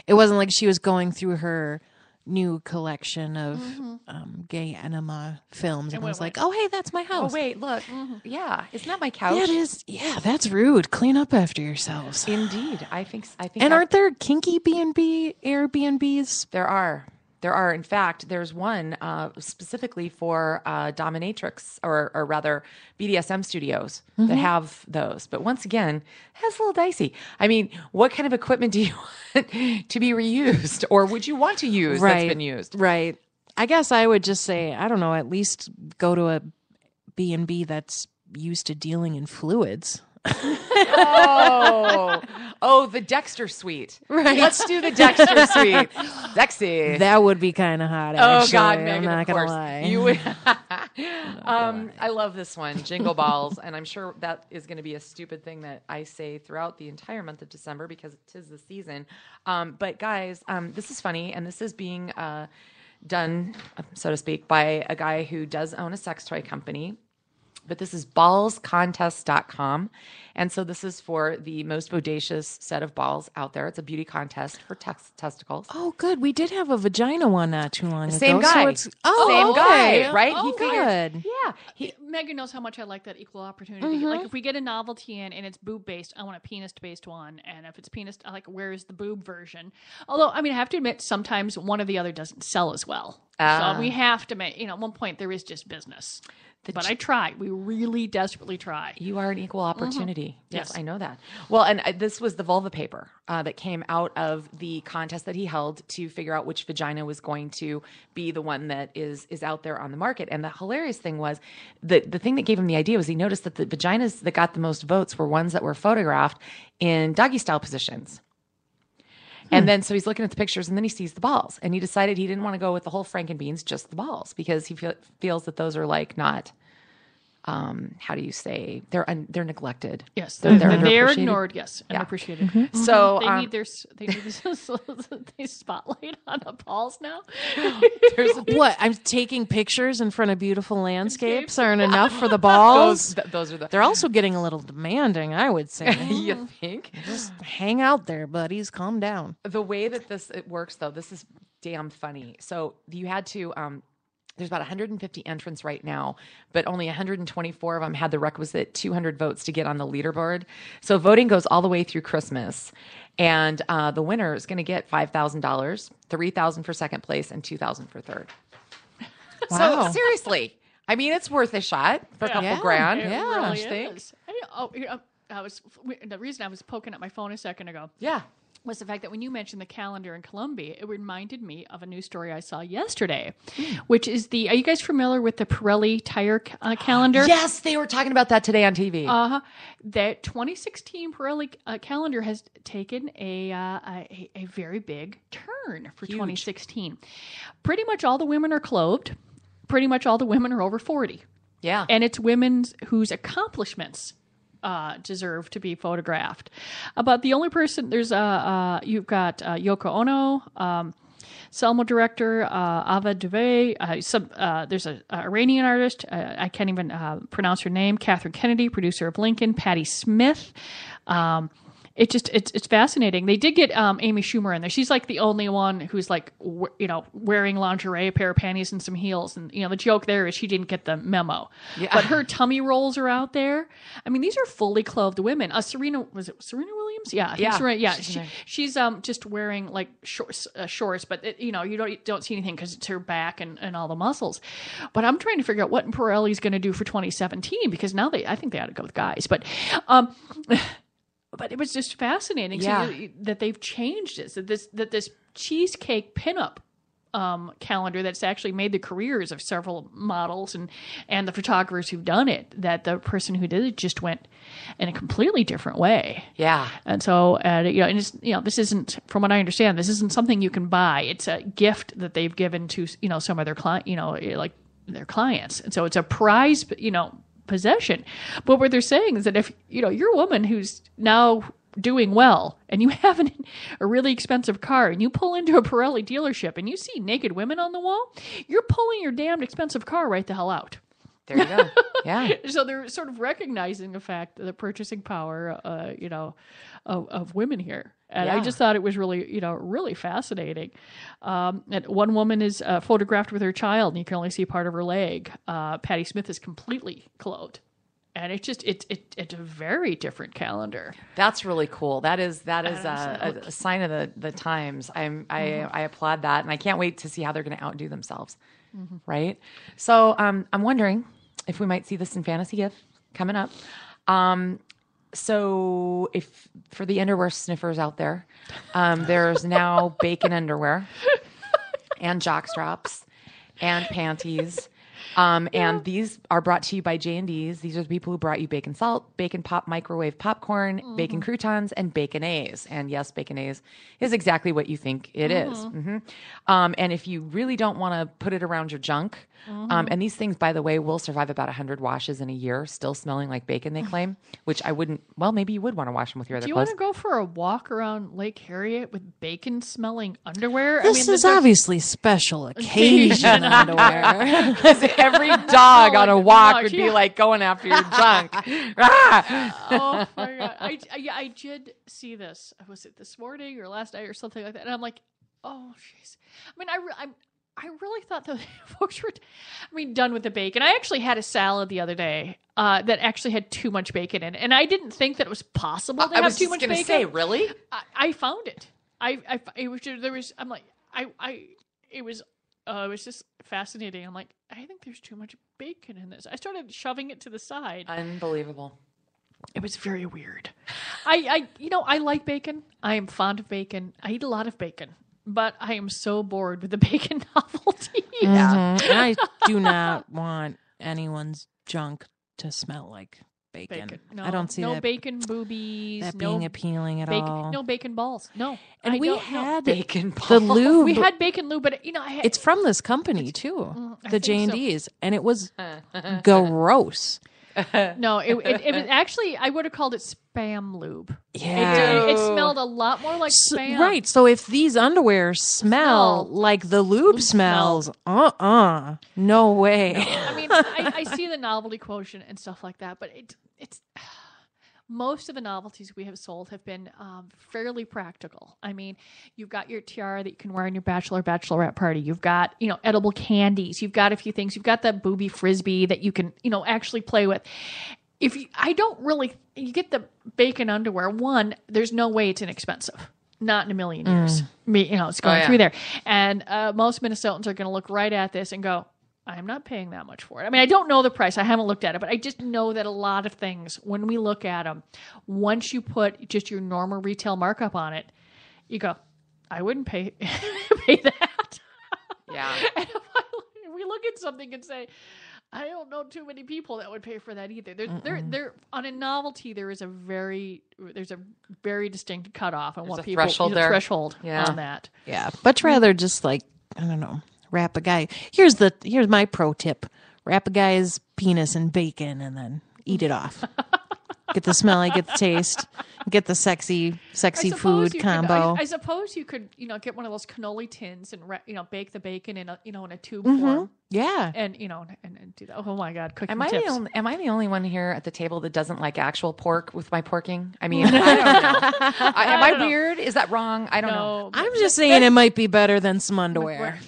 It wasn't like she was going through her new collection of gay enema films and was like, oh, hey, that's my house. Oh, wait, look. Yeah. Isn't that my couch? Yeah, it is. Yeah, that's rude. Clean up after yourselves. Indeed. I think. And aren't there kinky B&B Airbnbs? There are. In fact, there's one specifically for dominatrix or rather BDSM studios that have those. But once again, that's a little dicey. I mean, what kind of equipment do you want to be reused, or would you want to use that's been used? Right. I guess I would just say, I don't know, at least go to a B&B that's used to dealing in fluids. The Dexter suite. Right. Let's do the Dexter suite. Sexy. That would be kind of hot. Oh actually. God, Megan, I'm not of gonna course. lie. You would. I love this one, Jingle Balls, and I'm sure that is going to be a stupid thing that I say throughout the entire month of December because it is the season. But guys, this is funny, and this is being done, so to speak, by a guy who does own a sex toy company. But this is ballscontest.com. And so this is for the most bodacious set of balls out there. It's a beauty contest for testicles. Oh, good. We did have a vagina one not too long ago. Same guy. So Same guy, right? Oh, He figured, good. yeah. Megan knows how much I like that equal opportunity. Like if we get a novelty in and it's boob based, I want a penis based one. And if it's penis, I like where's the boob version? Although I mean, I have to admit, sometimes one or the other doesn't sell as well. So we have to make. At one point there is just business. But I try. We really desperately try. You are an equal opportunity. Yes, I know that. Well, and this was the vulva paper that came out of the contest that he held to figure out which vagina was going to be the one that is out there on the market. And the hilarious thing was, the thing that gave him the idea was he noticed that the vaginas that got the most votes were ones that were photographed in doggy style positions. And then so he's looking at the pictures and then he sees the balls and he decided he didn't want to go with the whole Frankenbeans, just the balls, because he feels that those are like not, how do you say, they're neglected. Yes, they're ignored. Yes, Yeah. unappreciated. So They need this spotlight on the balls now. What? I'm taking pictures in front of beautiful landscapes aren't enough for the balls. those are the. They're also getting a little demanding, I would say. You think? Just hang out there, buddies. Calm down. The way that it works, though, this is damn funny. So you had to. There's about 150 entrants right now, but only 124 of them had the requisite 200 votes to get on the leaderboard. So voting goes all the way through Christmas, and the winner is going to get $5,000, $3,000 for second place, and $2,000 for third. Wow. So seriously, I mean, it's worth a shot for a couple grand. It Yeah. really Don't you think? is. The reason I was poking at my phone a second ago Yeah. was the fact that when you mentioned the calendar in Columbia, it reminded me of a news story I saw yesterday, which is are you guys familiar with the Pirelli tire calendar? Yes, they were talking about that today on TV. That 2016 Pirelli calendar has taken a very big turn for 2016. Pretty much all the women are clothed. Pretty much all the women are over 40. Yeah. And it's women whose accomplishments deserve to be photographed. But the only person you've got Yoko Ono, Selma director Ava DuVay. There's an Iranian artist. I can't even pronounce her name. Catherine Kennedy, producer of Lincoln. Patti Smith. It's fascinating. They did get Amy Schumer in there. She's like the only one who's like wearing lingerie, a pair of panties, and some heels. And the joke there is she didn't get the memo. Yeah. But her tummy rolls are out there. I mean, these are fully clothed women. Serena Williams? Yeah, I think Serena, yeah. She's just wearing like shorts, but you don't see anything because it's her back and all the muscles. But I'm trying to figure out what Pirelli's going to do for 2017 because now I think they ought to go with guys, but. But it was just fascinating that they've changed it. That this cheesecake pinup calendar that's actually made the careers of several models and the photographers who've done it. That the person who did it just went in a completely different way. Yeah, and so and it's, this isn't, from what I understand, this isn't something you can buy. It's a gift that they've given to some of their like their clients, and so it's a prize, possession. But what they're saying is that if you're a woman who's now doing well and you have a really expensive car and you pull into a Pirelli dealership and you see naked women on the wall, you're pulling your damned expensive car right the hell out. There you go. Yeah. So they're sort of recognizing the fact that the purchasing power of women here. And I just thought it was really, really fascinating. And one woman is photographed with her child, and you can only see part of her leg. Patti Smith is completely clothed, and it's a very different calendar. That's really cool. That is a sign of the times. I applaud that, and I can't wait to see how they're going to outdo themselves. Mm-hmm. Right. So I'm wondering if we might see this in Fantasy Gift coming up. So if for the underwear sniffers out there, there's now bacon underwear and jock straps and panties And these are brought to you by J&D's. These are the people who brought you bacon salt, bacon pop microwave popcorn, bacon croutons, and baconaise. And yes, baconaise is exactly what you think it is. And if you really don't want to put it around your junk, and these things, by the way, will survive about 100 washes in a year, still smelling like bacon, they claim, which I wouldn't, well, maybe you would want to wash them with your other clothes. Do you want to go for a walk around Lake Harriet with bacon-smelling underwear? This is obviously special occasion underwear. Because every dog on a walk would be like going after your junk. Oh, my God. I did see this. Was it this morning or last night or something like that? And I'm like, oh, jeez. I mean, I really thought the folks were, done with the bacon. I actually had a salad the other day that actually had too much bacon in it, and I didn't think that it was possible to have too much bacon. I was just going to say, really? I found it. It was just fascinating. I'm like, I think there's too much bacon in this. I started shoving it to the side. Unbelievable. It was very weird. I like bacon. I am fond of bacon. I eat a lot of bacon. But I am so bored with the bacon novelty. And I do not want anyone's junk to smell like bacon. No, I don't see no that bacon boobies. that being appealing at all. No bacon balls. No. And we had bacon balls. the lube. We had bacon lube, but it's from this company too, the J&D's, and it was gross. No, it was actually, I would have called it spam lube. Yeah. It smelled a lot more like spam. Right. So if these underwear smell like the lube smells, no way. I mean, I see the novelty quotient and stuff like that, but it's most of the novelties we have sold have been fairly practical. I mean, you've got your tiara that you can wear in your bachelorette party. You've got, edible candies. You've got a few things. You've got the booby frisbee that you can, actually play with. You get the bacon underwear. One, there's no way it's inexpensive. Not in a million years. It's going through there. And most Minnesotans are going to look right at this and go, I'm not paying that much for it. I mean, I don't know the price. I haven't looked at it, but I just know that a lot of things, when we look at them, once you put just your normal retail markup on it, you go, I wouldn't pay that. Yeah. And if we look at something and say, I don't know too many people that would pay for that either. There on a novelty, there's a very distinct cutoff on what people threshold on that. Yeah, but rather just like, I don't know, wrap a guy. Here's my pro tip: wrap a guy's penis in bacon and then eat it off. Get the smell, get the taste, get the sexy food combo. I suppose you could, get one of those cannoli tins and bake the bacon in a tube form. Yeah, and and do that. Oh my God, cooking tips. Am I the only one here at the table that doesn't like actual pork with my porking? I mean, I don't know. Am I weird? Is that wrong? I don't know. I'm just saying it might be better than some underwear.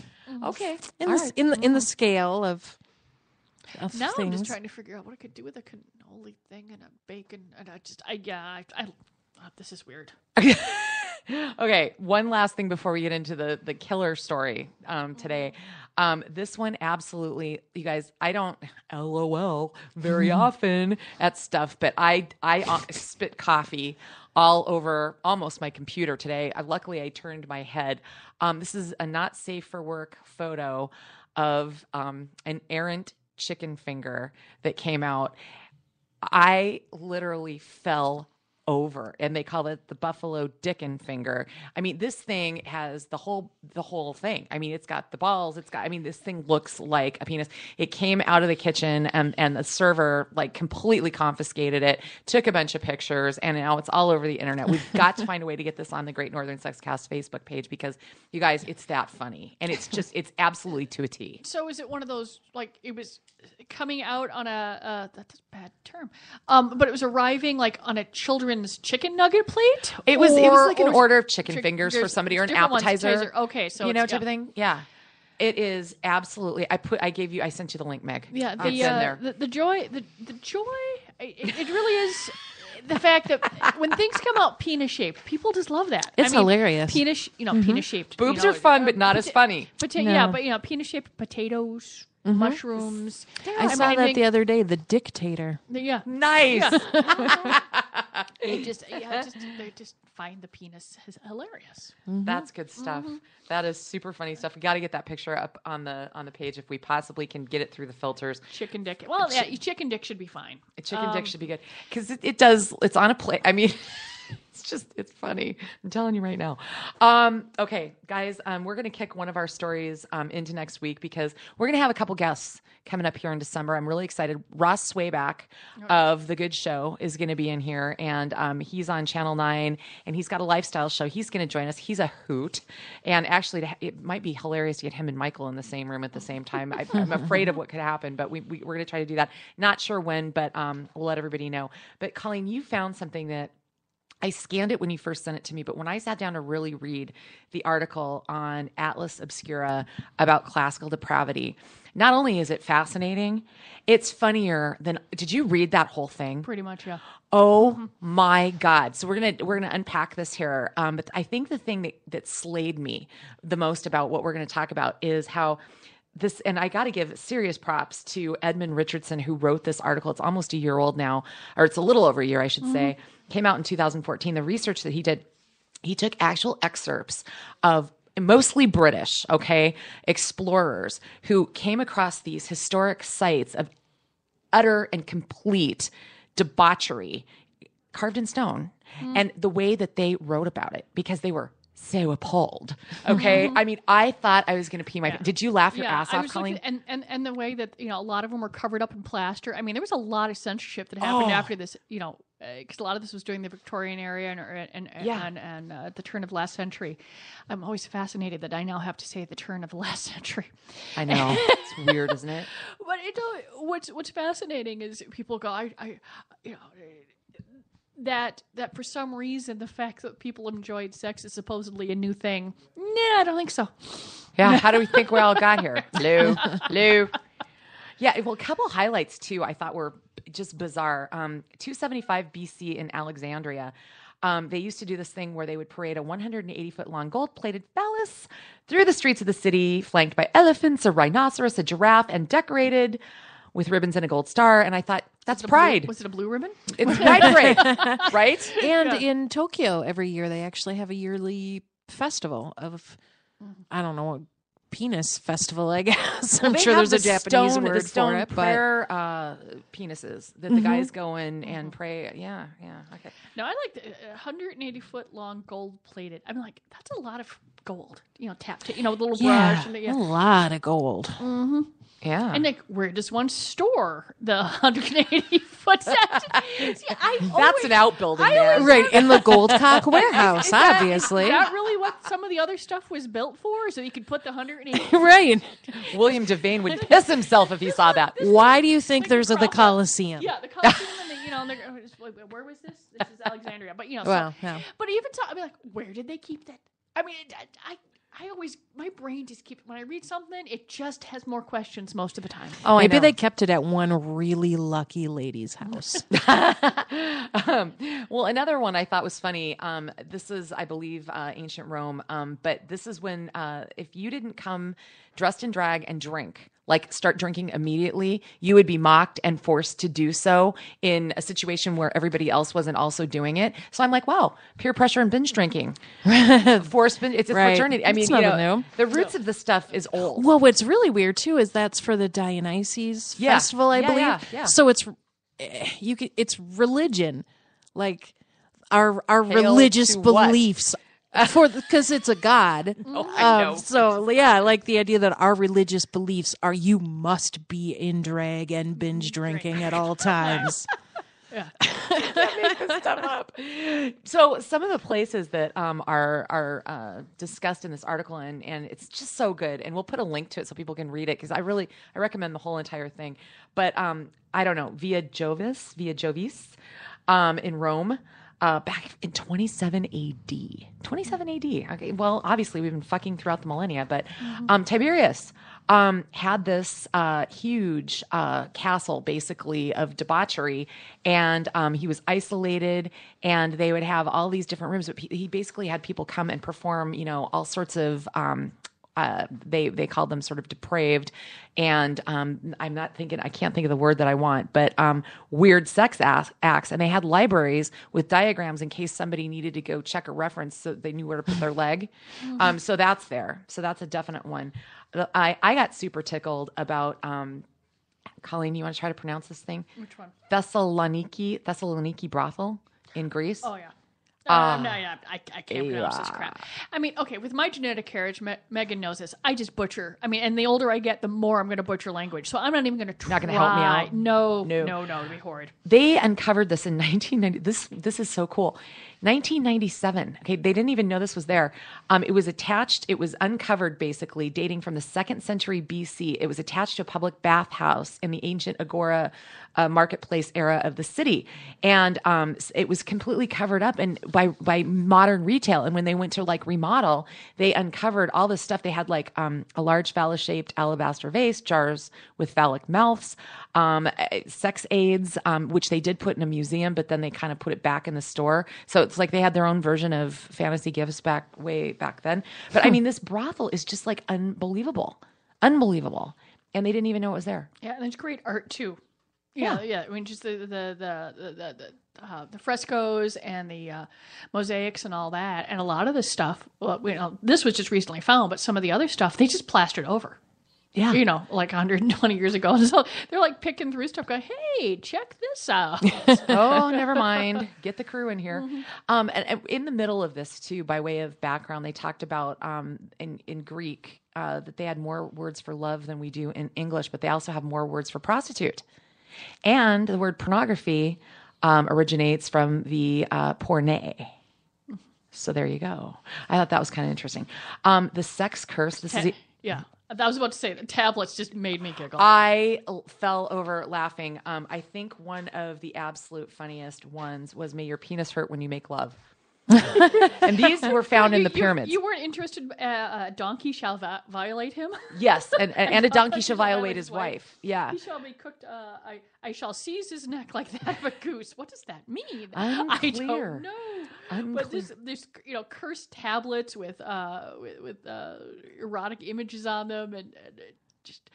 Okay, in the scale of now things. I'm just trying to figure out what I could do with a cannoli thing and a bacon, and this is weird. Okay, one last thing before we get into the killer story today. This one absolutely, you guys, I don't LOL very often at stuff, but I spit coffee all over almost my computer today. Luckily, I turned my head. This is a not safe for work photo of an errant chicken finger that came out. I literally fell over, and they call it the Buffalo Dickin finger. I mean, this thing has the whole thing. I mean, it's got the balls. This thing looks like a penis. It came out of the kitchen, and the server completely confiscated it, took a bunch of pictures, and now it's all over the internet. We've got to find a way to get this on the Great Northern Sexcast Facebook page, because you guys, it's that funny, and it's absolutely to a T. So is it one of those, it was coming out on that's a bad term, but it was arriving on a children's chicken nugget plate? It was like an order of chicken fingers for somebody, or an appetizer. Okay, so type of thing. Yeah, it is absolutely. I sent you the link, Meg. Yeah, the joy. It really is. The fact that when things come out penis shaped, people just love that. It's hilarious. Penis, penis shaped boobs are fun, but not as funny. Yeah, but penis shaped potatoes. mushrooms. I saw that the other day. The Dictator. Yeah, Nice. Yeah. they just find the penis hilarious. That's good stuff. That is super funny stuff. We got to get that picture up on the page if we possibly can get it through the filters. Chicken dick. Well, yeah, chicken dick should be fine. Chicken dick should be good because it does. It's on a plate. I mean, it's funny. I'm telling you right now. Okay, guys, we're going to kick one of our stories into next week because we're going to have a couple guests coming up here in December. I'm really excited. Ross Swayback of The Good Show is going to be in here, and he's on Channel 9, and he's got a lifestyle show. He's going to join us. He's a hoot. And actually, it might be hilarious to get him and Michael in the same room at the same time. I'm afraid of what could happen, but we're going to try to do that. Not sure when, but we'll let everybody know. But Colleen, you found something that I scanned it when you first sent it to me, but when I sat down to really read the article on Atlas Obscura about classical depravity, not only is it fascinating, it's funnier than. Did you read that whole thing? Pretty much, yeah. Oh my God! So we're gonna unpack this here. But I think the thing that slayed me the most about what we're going to talk about is how. This, and I got to give serious props to Edmund Richardson, who wrote this article. It's almost a year old now, or it's a little over a year, I should say. Came out in 2014. The research that he did, he took actual excerpts of mostly British, explorers who came across these historic sites of utter and complete debauchery carved in stone, and the way that they wrote about it, because they were so appalled. Okay. I mean, I thought I was going to pee my pants. Did you laugh your ass off, Colleen? And the way that, a lot of them were covered up in plaster. I mean, there was a lot of censorship that happened after this, because a lot of this was during the Victorian era and at the turn of the last century. I'm always fascinated that I now have to say the turn of the last century. I know. It's weird, isn't it? But what's fascinating is people go, that for some reason the fact that people enjoyed sex is supposedly a new thing. Nah, I don't think so. Yeah, how do we think we all got here? Lou. Yeah, well, a couple highlights too I thought were just bizarre. 275 BC in Alexandria, they used to do this thing where they would parade a 180-foot long gold-plated phallus through the streets of the city, flanked by elephants, a rhinoceros, a giraffe, and decorated with ribbons and a gold star. And I thought, that's pride. Was it a blue ribbon? It's Pride Parade, right? And in Tokyo, every year, they actually have a yearly festival of, I don't know, a penis festival, I guess. I'm sure there's a Japanese word for it. Prayer penises that the guys go in and pray. Yeah, okay. No, I like the 180-foot long gold-plated. I'm like, that's a lot of gold. Tapped, with a little brush. And a lot of gold. Mm-hmm. Yeah. And where does one store the 180-foot set? That's an outbuilding there. Right, in the Goldcock warehouse, obviously. Is that really what some of the other stuff was built for? So you could put the 180? Right. William Devane would piss himself if he saw that. Why do you think there's the Colosseum? Yeah, the Colosseum and where was this? This is Alexandria. But, no. But even so, I'd be like, where did they keep that? I mean, I always, my brain just keeps, when I read something, it just has more questions most of the time. Oh, maybe they kept it at one really lucky lady's house. Well, another one I thought was funny. This is, I believe, ancient Rome. But this is when if you didn't come dressed in drag and drink, like start drinking immediately, you would be mocked and forced to do so in a situation where everybody else wasn't also doing it. So I'm like, wow, peer pressure and binge drinking. It's a fraternity. I mean, new. The roots of this stuff is old. Well, what's really weird too is that's for the Dionysus festival, I believe. Yeah. So it's religion, like our religious beliefs. Because it's a god. Oh, I know. So, yeah, like the idea that our religious beliefs are you must be in drag and binge drinking at all times. Yeah. Can't make this stuff up. So some of the places that are discussed in this article, and it's just so good, and we'll put a link to it so people can read it, because I recommend the whole entire thing. But I don't know, Via Jovis in Rome. Back in 27 AD. 27 AD. Okay. Well, obviously we've been fucking throughout the millennia, but Tiberius had this huge castle, basically, of debauchery, and he was isolated, and they would have all these different rooms. But he basically had people come and perform, all sorts of they called them sort of depraved, and I can't think of the word that I want, but weird sex acts. And they had libraries with diagrams in case somebody needed to go check a reference so they knew where to put their leg. So that's there. So that's a definite one. I got super tickled about. Colleen, you want to try to pronounce this thing? Which one? Thessaloniki brothel in Greece. Oh, yeah. No, I can't pronounce this crap. I mean, okay, with my genetic heritage, Megan knows this. I just butcher. I mean, and the older I get, the more I'm going to butcher language. So I'm not even going to try. Not going to help me out? No, it'd be horrid. They uncovered this in 1990. This is so cool. 1997. Okay, they didn't even know this was there. It was uncovered basically dating from the 2nd century BC. It was attached to a public bathhouse in the ancient agora marketplace era of the city. And it was completely covered up and by modern retail. And when they went to like remodel, they uncovered all this stuff. They had like a large phallus-shaped alabaster vase, jars with phallic mouths, sex aids, which they did put in a museum, but then they kind of put it back in the store. So it's like they had their own version of fantasy gifts way back then. But I mean, this brothel is just like unbelievable. And they didn't even know it was there. Yeah, and there's great art too. Yeah. I mean, just the frescoes and the mosaics and all that, and a lot of this stuff. Well, this was just recently found, but some of the other stuff they just plastered over. Yeah, like 120 years ago. So they're like picking through stuff, going, "Hey, check this out." Oh, never mind. Get the crew in here. Mm-hmm. And in the middle of this too, by way of background, they talked about in Greek that they had more words for love than we do in English, but they also have more words for prostitute. And the word pornography originates from the porne. So there you go. I thought that was kind of interesting. The sex curse. I was about to say the tablets just made me giggle. I fell over laughing. I think one of the absolute funniest ones was "May your penis hurt when you make love." And these were found in the pyramids. You weren't interested. A donkey shall violate him. Yes, and a donkey shall violate his wife. Yeah, he shall be cooked. I shall seize his neck like that of a goose. What does that mean? Unclear. I don't know. But there's cursed tablets with erotic images on them, and just.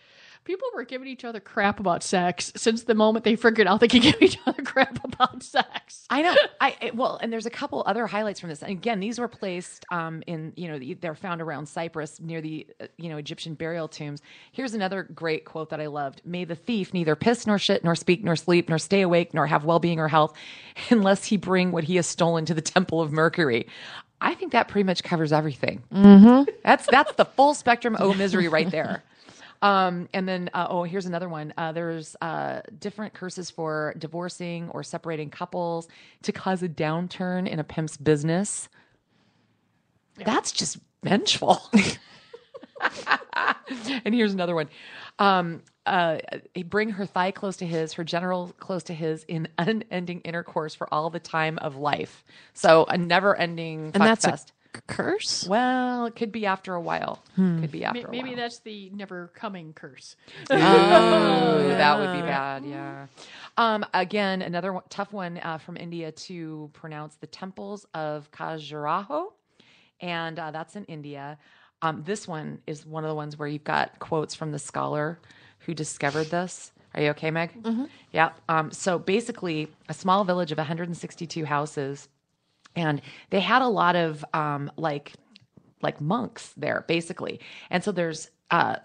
People were giving each other crap about sex since the moment they figured out they could give each other crap about sex. I know. And there's a couple other highlights from this. And again, these were placed they're found around Cyprus near the Egyptian burial tombs. Here's another great quote that I loved. "May the thief neither piss nor shit nor speak nor sleep nor stay awake nor have well-being or health unless he bring what he has stolen to the temple of Mercury." I think that pretty much covers everything. Mm-hmm. That's the full spectrum of misery right there. And then, here's another one. There's different curses for divorcing or separating couples to cause a downturn in a pimp's business. Yeah. That's just vengeful. And here's another one. Bring her thigh close to his, her genital close to his in unending intercourse for all the time of life. So a never-ending fuck fest. Curse? Well, it could be after a while. Maybe that's the never coming curse. Oh, that would be bad. Yeah. Again, another tough one from India to pronounce: the temples of Khajuraho, and that's in India. This one is one of the ones where you've got quotes from the scholar who discovered this. Are you okay, Meg? Mm-hmm. Yeah. So basically, a small village of 162 houses. And they had a lot of like monks there, basically. And so there's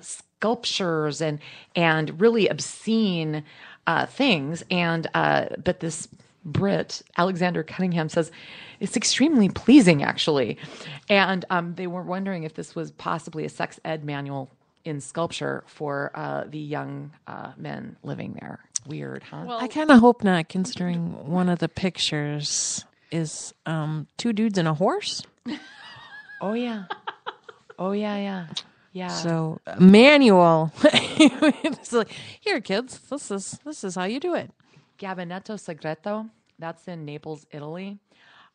sculptures and really obscene things. And but this Brit, Alexander Cunningham, says it's extremely pleasing, actually. And they were wondering if this was possibly a sex ed manual in sculpture for the young men living there. Weird, huh? Well, I kind of hope not, considering one of the pictures is two dudes and a horse. Oh yeah. So manual. It's like, here, kids, this is how you do it. Gabinetto Segreto. That's in Naples, Italy.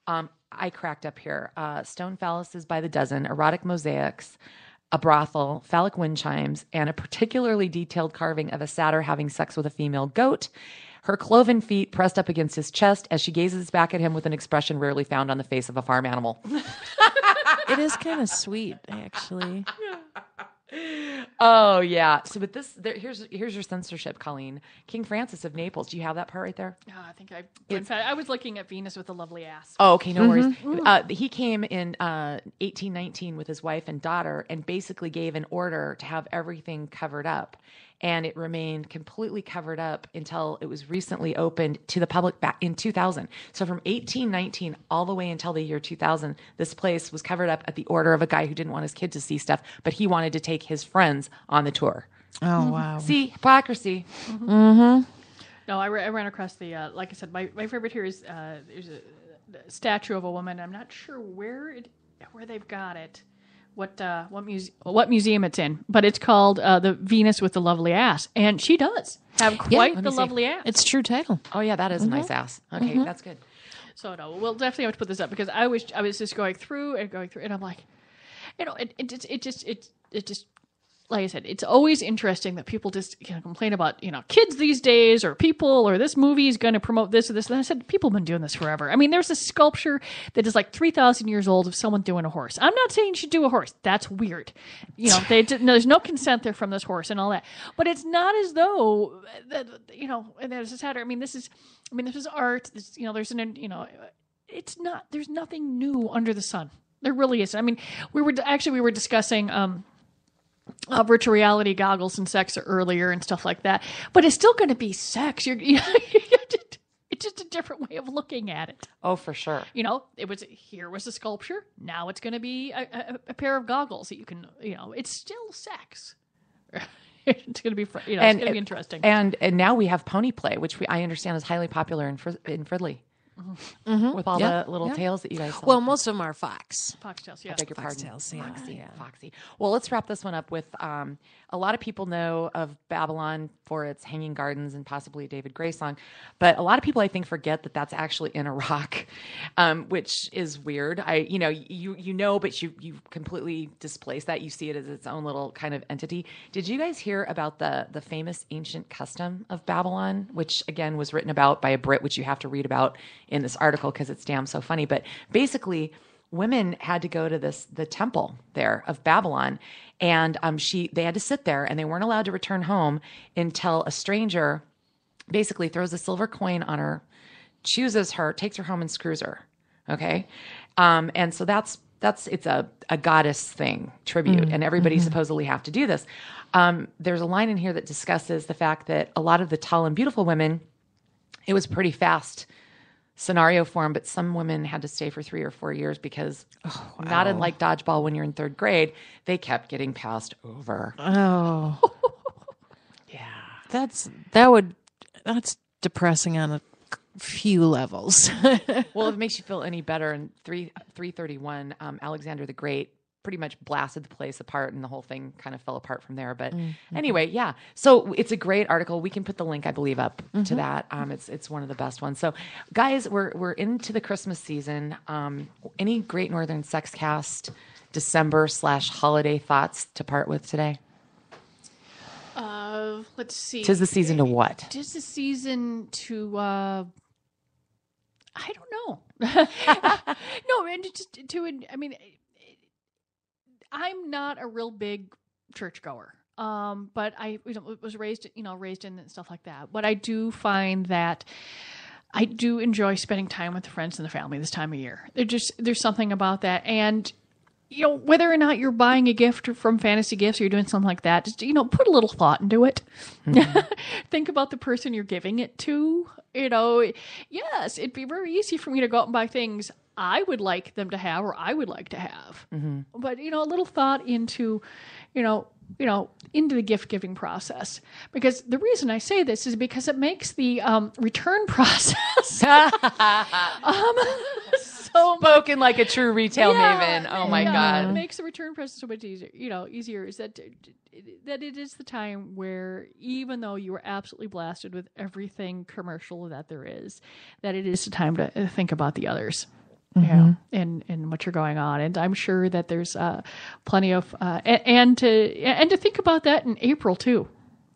I cracked up here. Stone phalluses by the dozen, erotic mosaics, a brothel, phallic wind chimes, and a particularly detailed carving of a satyr having sex with a female goat. Her cloven feet pressed up against his chest as she gazes back at him with an expression rarely found on the face of a farm animal. It is kind of sweet, actually. Oh yeah. So, but here's your censorship, Colleen. King Francis of Naples. Do you have that part right there? Oh, I think I was looking at Venus with a lovely ass. Oh, okay, no worries. He came in 1819 with his wife and daughter, and basically gave an order to have everything covered up. And it remained completely covered up until it was recently opened to the public back in 2000. So from 1819 all the way until the year 2000, this place was covered up at the order of a guy who didn't want his kid to see stuff, but he wanted to take his friends on the tour. Oh, wow. See, hypocrisy. No, I ran across the, like I said, my favorite here is there's a statue of a woman. I'm not sure where they've got it. What museum it's in, but it's called the Venus with the Lovely Ass, and she does have quite the lovely ass. It's true title. Oh yeah, that is a nice ass. Okay, that's good. So no, we'll definitely have to put this up because I was just going through, and I'm like, it just like I said, it's always interesting that people just complain about kids these days or people or this movie is going to promote this or this. And I said, people have been doing this forever. I mean, there's a sculpture that is like 3,000 years old of someone doing a horse. I'm not saying you should do a horse. That's weird. There's no consent there from this horse and all that. But it's not as though and there's a Saturday. I mean, this is art. It's not. There's nothing new under the sun. There really isn't. I mean, we were discussing. Virtual reality goggles and sex earlier and stuff like that, but it's still going to be sex. It's just a different way of looking at it. Oh, for sure. Here was a sculpture. Now it's going to be a pair of goggles that you can. It's still sex. It's going to be. It's going to be interesting. And now we have pony play, which I understand is highly popular in Fridley. With all the little tails that you guys saw. Well, most of them are foxtails. Yeah, I beg your pardon. Foxtails, Foxy. Well, let's wrap this one up with a lot of people know of Babylon for its hanging gardens and possibly a David Gray song, but a lot of people I think forget that that's actually in Iraq, which is weird. But you completely displace that. You see it as its own little kind of entity. Did you guys hear about the famous ancient custom of Babylon, which again was written about by a Brit, which you have to read about in this article because it's damn so funny. But basically, women had to go to the temple there of Babylon, and they had to sit there, and they weren't allowed to return home until a stranger basically throws a silver coin on her, chooses her, takes her home, and screws her. Okay, and so it's a goddess thing, tribute, and everybody supposedly have to do this. There's a line in here that discusses the fact that a lot of the tall and beautiful women, it was pretty fast scenario for them, but some women had to stay for 3 or 4 years because not unlike dodgeball when you're in 3rd grade, they kept getting passed over. Oh. Yeah. That's depressing on a few levels. Well, if it makes you feel any better, in 331, Alexander the Great pretty much blasted the place apart, and the whole thing kind of fell apart from there. But anyway, yeah. So it's a great article. We can put the link, I believe, up to that. It's one of the best ones. So, guys, we're into the Christmas season. Any Great Northern Sexcast December/holiday thoughts to part with today? Let's see. 'Tis the season to what? 'Tis the season to. I don't know. No, and just to. I mean. I'm not a real big churchgoer, but I was raised in and stuff like that. But I do find that I do enjoy spending time with the friends and the family this time of year. There's something about that, and whether or not you're buying a gift from Fantasy Gifts or you're doing something like that, just put a little thought into it. Think about the person you're giving it to. Yes, it'd be very easy for me to go out and buy things I would like them to have or I would like to have. But, a little thought into, into the gift giving process. Because the reason I say this is because it makes the return process so spoken like a true retail maven. Oh my God. It makes the return process so much easier. Easier is that it is the time where even though you were absolutely blasted with everything commercial that there is, that it is the time to think about the others. And what you're going on, and I'm sure that there's plenty of and to think about that in April too.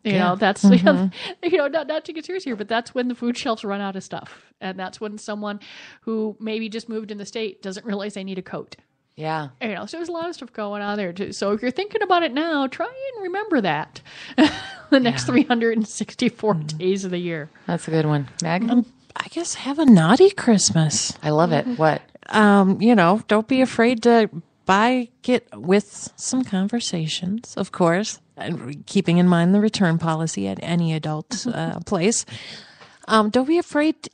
That's not to get serious here, but that's when the food shelves run out of stuff, and that's when someone who maybe just moved in the state doesn't realize they need a coat. Yeah. So there's a lot of stuff going on there too. So if you're thinking about it now, try and remember that the next 364 days of the year. That's a good one. Meg? I guess have a naughty Christmas. I love it. What? Don't be afraid to get with some conversations, of course, and keeping in mind the return policy at any adult place. Don't be afraid,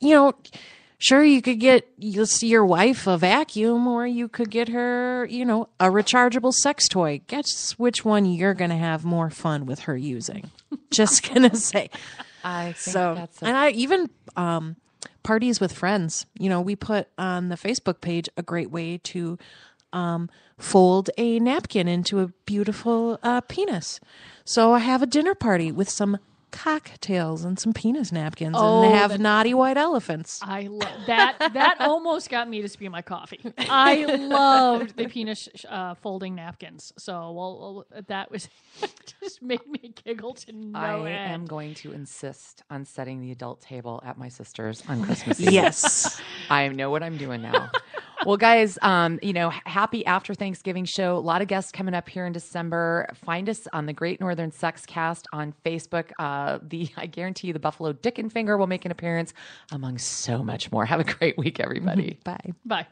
sure, you'll see your wife a vacuum, or you could get her, a rechargeable sex toy. Guess which one you're going to have more fun with her using. Just going to say. I think that's and I even, parties with friends, we put on the Facebook page a great way to fold a napkin into a beautiful penis. So I have a dinner party with some cocktails and some penis napkins, and they have naughty white elephants. I love that. That almost got me to spew my coffee. I loved the penis folding napkins. So that was just made me giggle to no end. I am going to insist on setting the adult table at my sister's on Christmas Eve. Yes. I know what I'm doing now. Well, guys, happy after Thanksgiving show. A lot of guests coming up here in December. Find us on the Great Northern Sexcast on Facebook. I guarantee you the Buffalo Dick and Finger will make an appearance, among so much more. Have a great week, everybody. Bye. Bye.